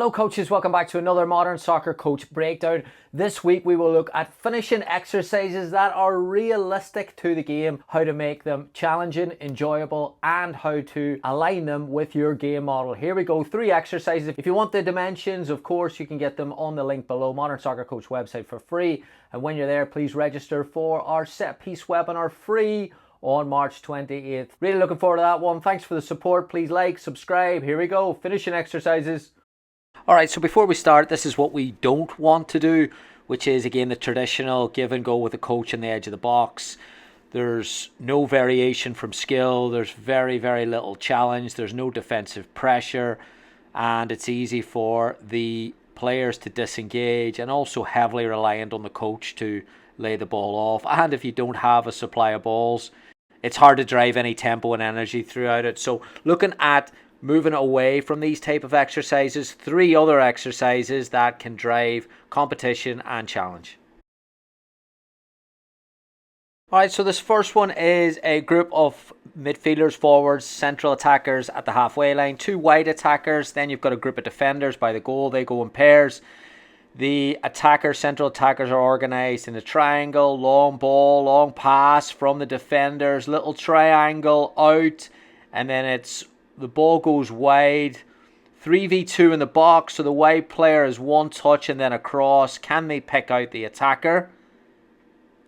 Hello coaches, welcome back to another Modern Soccer Coach Breakdown. This week we will look at finishing exercises that are realistic to the game, how to make them challenging, enjoyable, and how to align them with your game model. Here we go, 3 exercises. If you want the dimensions, of course, you can get them on the link below, Modern Soccer Coach website for free. And when you're there, please register for our set piece webinar free on March 28th. Really looking forward to that one. Thanks for the support. Please like, subscribe. Here we go, finishing exercises. Alright, so before we start, this is what we don't want to do, which is again the traditional give and go with the coach on the edge of the box. There's no variation from skill, there's very little challenge, there's no defensive pressure, and it's easy for the players to disengage and also heavily reliant on the coach to lay the ball off. And if you don't have a supply of balls, it's hard to drive any tempo and energy throughout it. So looking at moving away from these type of exercises, 3 other exercises that can drive competition and challenge. Alright, so this first one is a group of midfielders, forwards, central attackers at the halfway line, 2 wide attackers, then you've got a group of defenders by the goal, they go in pairs. The central attackers are organised in a triangle, long ball, long pass from the defenders, little triangle out, and then the ball goes wide, 3v2 in the box, so the wide player is one touch and then across. Can they pick out the attacker?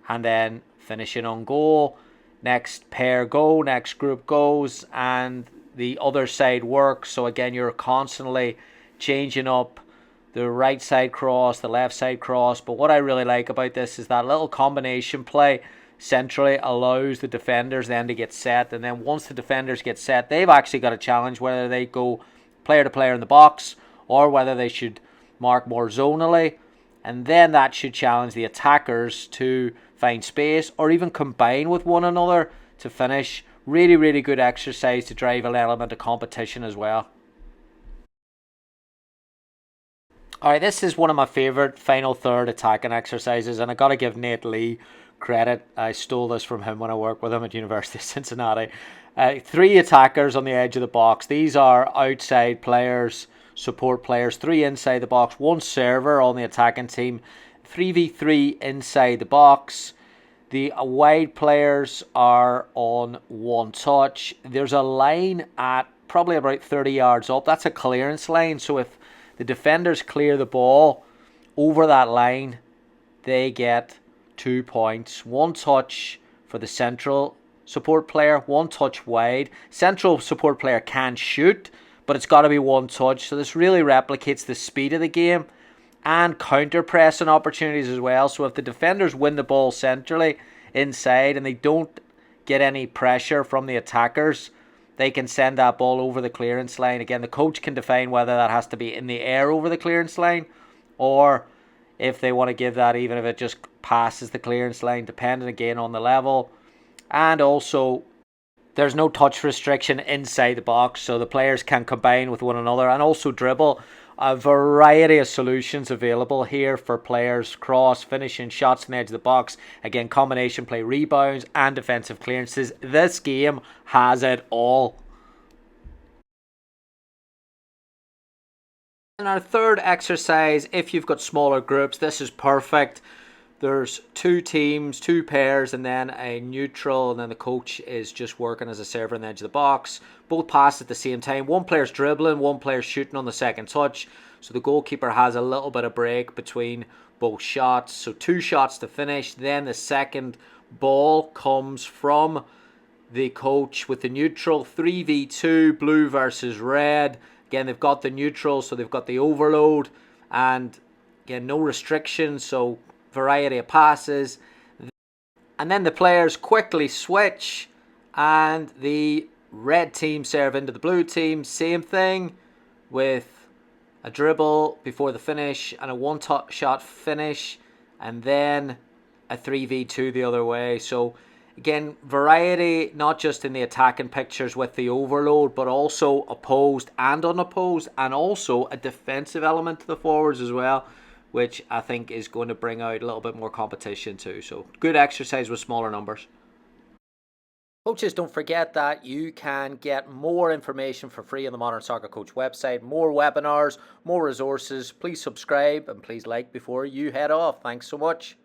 And then finishing on goal. Next pair go, next group goes, and the other side works. So again, you're constantly changing up the right side cross, the left side cross. But what I really like about this is that little combination play centrally allows the defenders then to get set, and then once the defenders get set, they've actually got a challenge whether they go player to player in the box or whether they should mark more zonally, and then that should challenge the attackers to find space or even combine with one another to finish. Really good exercise to drive an element of competition as well. Alright, this is one of my favourite final third attacking exercises, and I got to give Nate Lee credit. I stole this from him when I worked with him at University of Cincinnati. 3 attackers on the edge of the box. These are outside players, support players. 3 inside the box, 1 server on the attacking team. 3v3 inside the box. The wide players are on 1 touch. There's a line at probably about 30 yards up. That's a clearance line. So if the defenders clear the ball over that line, they get 2 points. 1 touch for the central support player, 1 touch wide. Central support player can shoot, but it's got to be 1 touch. So this really replicates the speed of the game and counter pressing opportunities as well. So if the defenders win the ball centrally inside and they don't get any pressure from the attackers, they can send that ball over the clearance line. Again, the coach can define whether that has to be in the air over the clearance line or if they want to give that even if it just passes the clearance line, depending again on the level. And also there's no touch restriction inside the box, so the players can combine with one another and also dribble. A variety of solutions available here for players: cross, finishing, shots on the edge of the box, again combination play, rebounds and defensive clearances. This game has it all. And our third exercise, if you've got smaller groups, this is perfect. There's 2 teams, 2 pairs, and then a neutral, and then the coach is just working as a server on the edge of the box. Both pass at the same time. 1 player's dribbling, 1 player's shooting on the second touch. So the goalkeeper has a little bit of break between both shots. So 2 shots to finish. Then the second ball comes from the coach with the neutral. 3v2, blue versus red. Again, they've got the neutral, so they've got the overload. And again, no restrictions, so variety of passes. And then the players quickly switch and the red team serve into the blue team. Same thing with a dribble before the finish and a 1 shot finish, and then a 3v2 the other way. So again, variety not just in the attacking pictures with the overload, but also opposed and unopposed, and also a defensive element to the forwards as well, which I think is going to bring out a little bit more competition too. So good exercise with smaller numbers. Coaches, don't forget that you can get more information for free on the Modern Soccer Coach website, more webinars, more resources. Please subscribe and please like before you head off. Thanks so much.